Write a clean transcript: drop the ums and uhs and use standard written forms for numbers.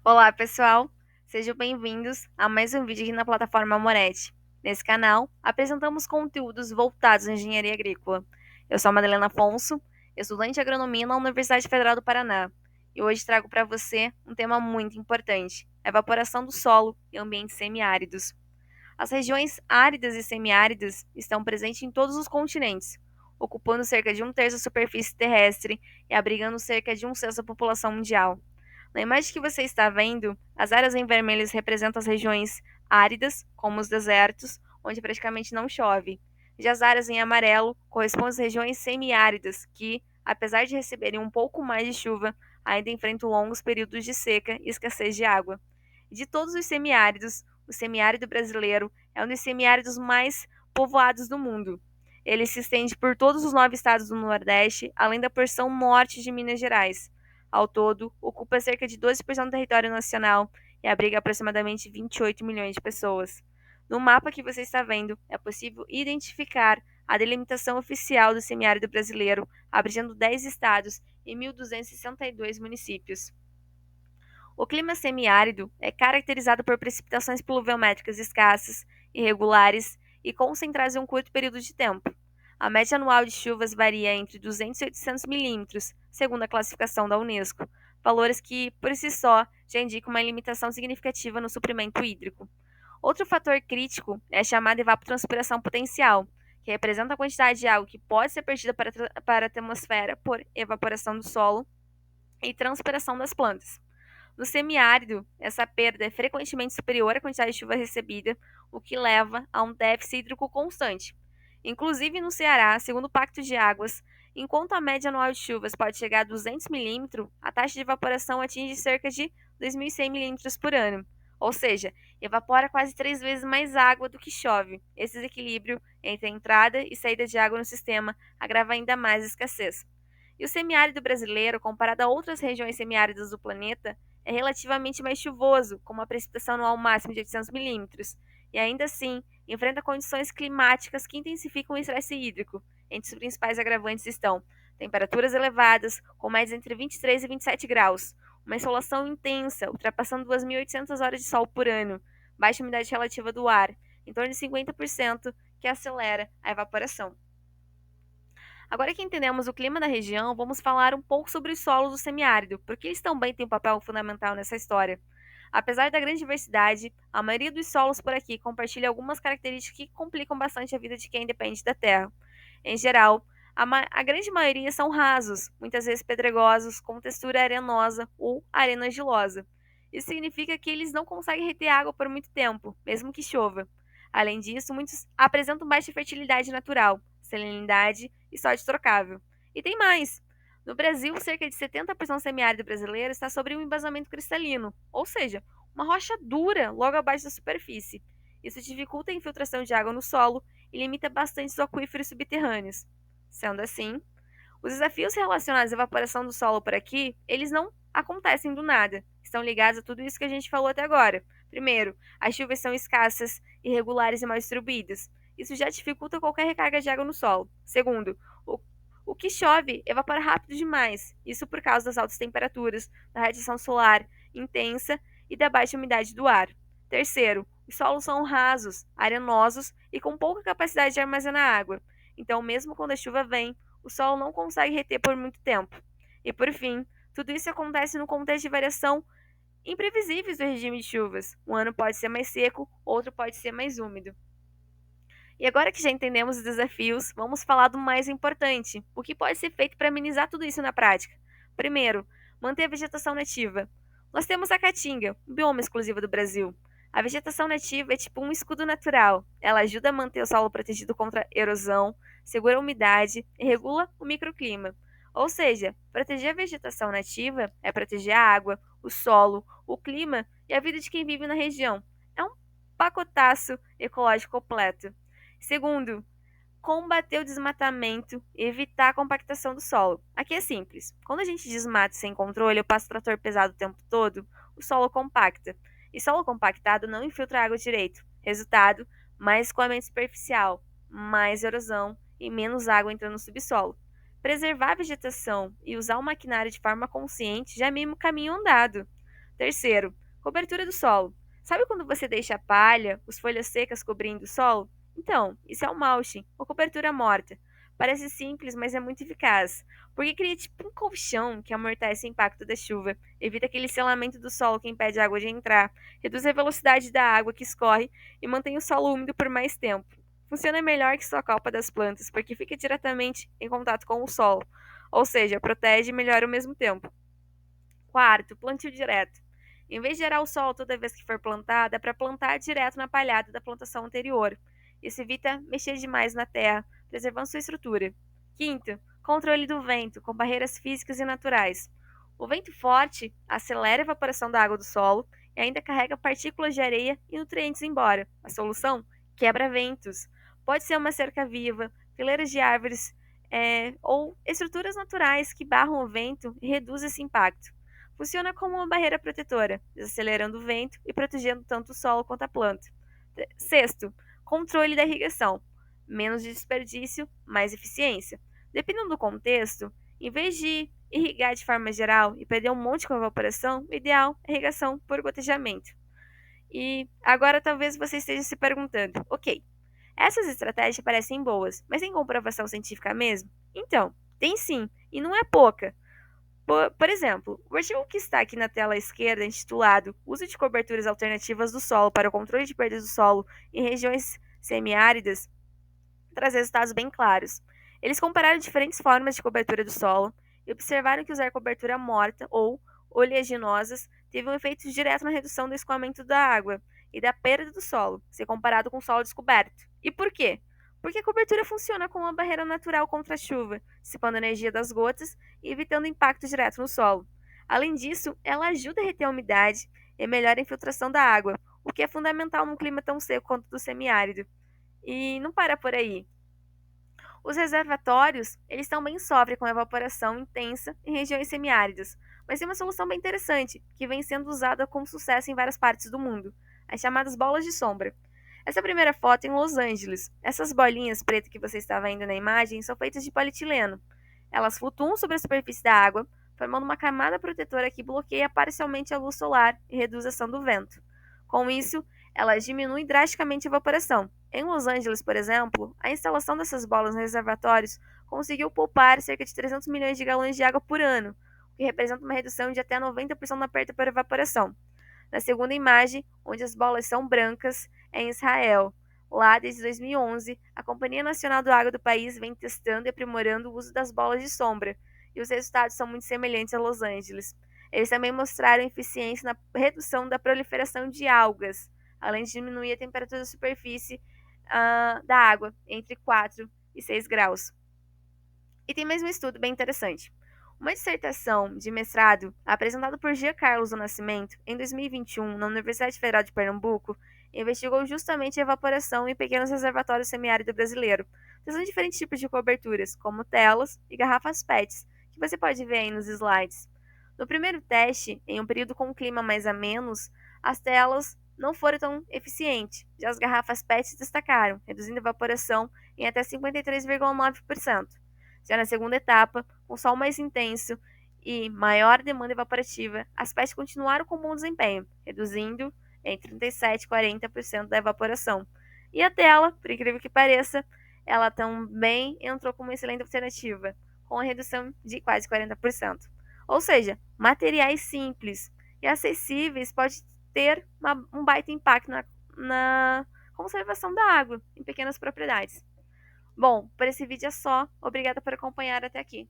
Olá, pessoal! Sejam bem-vindos a mais um vídeo aqui na plataforma Moretti. Nesse canal, apresentamos conteúdos voltados à engenharia agrícola. Eu sou a Madalena Afonso, estudante de agronomia na Universidade Federal do Paraná, e hoje trago para você um tema muito importante: a evaporação do solo em ambientes semiáridos. As regiões áridas e semiáridas estão presentes em todos os continentes, ocupando cerca de um terço da superfície terrestre e abrigando cerca de um sexto da população mundial. Na imagem que você está vendo, as áreas em vermelho representam as regiões áridas, como os desertos, onde praticamente não chove. Já as áreas em amarelo correspondem às regiões semiáridas, que, apesar de receberem um pouco mais de chuva, ainda enfrentam longos períodos de seca e escassez de água. De todos os semiáridos, o semiárido brasileiro é um dos semiáridos mais povoados do mundo. Ele se estende por todos os 9 estados do Nordeste, além da porção norte de Minas Gerais. Ao todo, ocupa cerca de 12% do território nacional e abriga aproximadamente 28 milhões de pessoas. No mapa que você está vendo, é possível identificar a delimitação oficial do semiárido brasileiro, abrangendo 10 estados e 1.262 municípios. O clima semiárido é caracterizado por precipitações pluviométricas escassas, irregulares e concentradas em um curto período de tempo. A média anual de chuvas varia entre 200 e 800 milímetros, segundo a classificação da Unesco, valores que, por si só, já indicam uma limitação significativa no suprimento hídrico. Outro fator crítico é a chamada evapotranspiração potencial, que representa a quantidade de água que pode ser perdida para a atmosfera por evaporação do solo e transpiração das plantas. No semiárido, essa perda é frequentemente superior à quantidade de chuva recebida, o que leva a um déficit hídrico constante. Inclusive no Ceará, segundo o Pacto de Águas, enquanto a média anual de chuvas pode chegar a 200 milímetros, a taxa de evaporação atinge cerca de 2.100 milímetros por ano. Ou seja, evapora quase 3 vezes mais água do que chove. Esse desequilíbrio entre a entrada e saída de água no sistema agrava ainda mais a escassez. E o semiárido brasileiro, comparado a outras regiões semiáridas do planeta, é relativamente mais chuvoso, com uma precipitação anual máxima de 800 milímetros, e ainda assim enfrenta condições climáticas que intensificam o estresse hídrico. Entre os principais agravantes estão temperaturas elevadas, com médias entre 23 e 27 graus, uma insolação intensa, ultrapassando 2.800 horas de sol por ano, baixa umidade relativa do ar, em torno de 50%, que acelera a evaporação. Agora que entendemos o clima da região, vamos falar um pouco sobre os solos do semiárido, porque eles também têm um papel fundamental nessa história. Apesar da grande diversidade, a maioria dos solos por aqui compartilha algumas características que complicam bastante a vida de quem depende da terra. Em geral, a grande maioria são rasos, muitas vezes pedregosos, com textura arenosa ou arenogilosa. Isso significa que eles não conseguem reter água por muito tempo, mesmo que chova. Além disso, muitos apresentam baixa fertilidade natural, salinidade e sorte trocável. E tem mais! No Brasil, cerca de 70% do semiárido brasileiro está sobre um embasamento cristalino, ou seja, uma rocha dura logo abaixo da superfície. Isso dificulta a infiltração de água no solo e limita bastante os aquíferos subterrâneos. Sendo assim, os desafios relacionados à evaporação do solo por aqui, eles não acontecem do nada. Estão ligados a tudo isso que a gente falou até agora. Primeiro, as chuvas são escassas, irregulares e mal distribuídas. Isso já dificulta qualquer recarga de água no solo. Segundo, o que chove evapora rápido demais. Isso por causa das altas temperaturas, da radiação solar intensa e da baixa umidade do ar. Terceiro, os solos são rasos, arenosos e com pouca capacidade de armazenar água. Então, mesmo quando a chuva vem, o solo não consegue reter por muito tempo. E por fim, tudo isso acontece no contexto de variação imprevisíveis do regime de chuvas. Um ano pode ser mais seco, outro pode ser mais úmido. E agora que já entendemos os desafios, vamos falar do mais importante: o que pode ser feito para amenizar tudo isso na prática. Primeiro, manter a vegetação nativa. Nós temos a caatinga, um bioma exclusivo do Brasil. A vegetação nativa é tipo um escudo natural. Ela ajuda a manter o solo protegido contra erosão, segura a umidade e regula o microclima. Ou seja, proteger a vegetação nativa é proteger a água, o solo, o clima e a vida de quem vive na região. É um pacotaço ecológico completo. Segundo, combater o desmatamento e evitar a compactação do solo. Aqui é simples. Quando a gente desmata sem controle ou passa o trator pesado o tempo todo, o solo compacta. E solo compactado não infiltra água direito. Resultado, mais escoamento superficial, mais erosão e menos água entrando no subsolo. Preservar a vegetação e usar o maquinário de forma consciente já é mesmo caminho andado. Terceiro, cobertura do solo. Sabe quando você deixa a palha, as folhas secas cobrindo o solo? Então, isso é o mulching, ou cobertura morta. Parece simples, mas é muito eficaz, porque cria tipo um colchão que amortece o impacto da chuva, evita aquele selamento do solo que impede a água de entrar, reduz a velocidade da água que escorre e mantém o solo úmido por mais tempo. Funciona melhor que só a copa das plantas, porque fica diretamente em contato com o solo, ou seja, protege e melhora ao mesmo tempo. Quarto, plantio direto. Em vez de gerar o solo toda vez que for plantada, é para plantar direto na palhada da plantação anterior. Isso evita mexer demais na terra, preservando sua estrutura. Quinto, controle do vento, com barreiras físicas e naturais. O vento forte acelera a evaporação da água do solo e ainda carrega partículas de areia e nutrientes embora. A solução? Quebra-ventos. Pode ser uma cerca viva, fileiras de árvores ou estruturas naturais que barram o vento e reduzem esse impacto. Funciona como uma barreira protetora, desacelerando o vento e protegendo tanto o solo quanto a planta. Sexto, controle da irrigação. Menos desperdício, mais eficiência. Dependendo do contexto, em vez de irrigar de forma geral e perder um monte com a evaporação, o ideal é irrigação por gotejamento. E agora talvez você esteja se perguntando, ok, essas estratégias parecem boas, mas tem comprovação científica mesmo? Então, tem sim, e não é pouca. Por exemplo, o artigo que está aqui na tela à esquerda, intitulado Uso de coberturas alternativas do solo para o controle de perdas do solo em regiões semiáridas, traz resultados bem claros. Eles compararam diferentes formas de cobertura do solo e observaram que usar cobertura morta ou oleaginosas teve um efeito direto na redução do escoamento da água e da perda do solo, se comparado com o solo descoberto. E por quê? Porque a cobertura funciona como uma barreira natural contra a chuva, dissipando a energia das gotas e evitando impacto direto no solo. Além disso, ela ajuda a reter a umidade e melhora a infiltração da água, o que é fundamental num clima tão seco quanto o do semiárido. E não para por aí. Os reservatórios, eles também sofrem com evaporação intensa em regiões semiáridas, mas tem uma solução bem interessante, que vem sendo usada com sucesso em várias partes do mundo, as chamadas bolas de sombra. Essa primeira foto é em Los Angeles. Essas bolinhas pretas que você está vendo na imagem são feitas de polietileno. Elas flutuam sobre a superfície da água, formando uma camada protetora que bloqueia parcialmente a luz solar e reduz a ação do vento. Com isso, elas diminuem drasticamente a evaporação. Em Los Angeles, por exemplo, a instalação dessas bolas nos reservatórios conseguiu poupar cerca de 300 milhões de galões de água por ano, o que representa uma redução de até 90% na perda por evaporação. Na segunda imagem, onde as bolas são brancas, é em Israel. Lá, desde 2011, a Companhia Nacional do Água do país vem testando e aprimorando o uso das bolas de sombra, e os resultados são muito semelhantes a Los Angeles. Eles também mostraram eficiência na redução da proliferação de algas, além de diminuir a temperatura da superfície da água entre 4 e 6 graus. E tem mais um estudo bem interessante. Uma dissertação de mestrado apresentada por Gia Carlos do Nascimento em 2021 na Universidade Federal de Pernambuco investigou justamente a evaporação em pequenos reservatórios semiáridos brasileiros, usando diferentes tipos de coberturas, como telas e garrafas PETs, que você pode ver aí nos slides. No primeiro teste, em um período com clima mais amenos, as telas não foram tão eficientes, já as garrafas PET se destacaram, reduzindo a evaporação em até 53,9%. Já na segunda etapa, com sol mais intenso e maior demanda evaporativa, as PETs continuaram com bom desempenho, reduzindo entre 37% e 40% da evaporação. E a tela, por incrível que pareça, ela também entrou como uma excelente alternativa, com a redução de quase 40%. Ou seja, materiais simples e acessíveis podem ter um baita impacto na conservação da água em pequenas propriedades. Bom, por esse vídeo é só. Obrigada por acompanhar até aqui.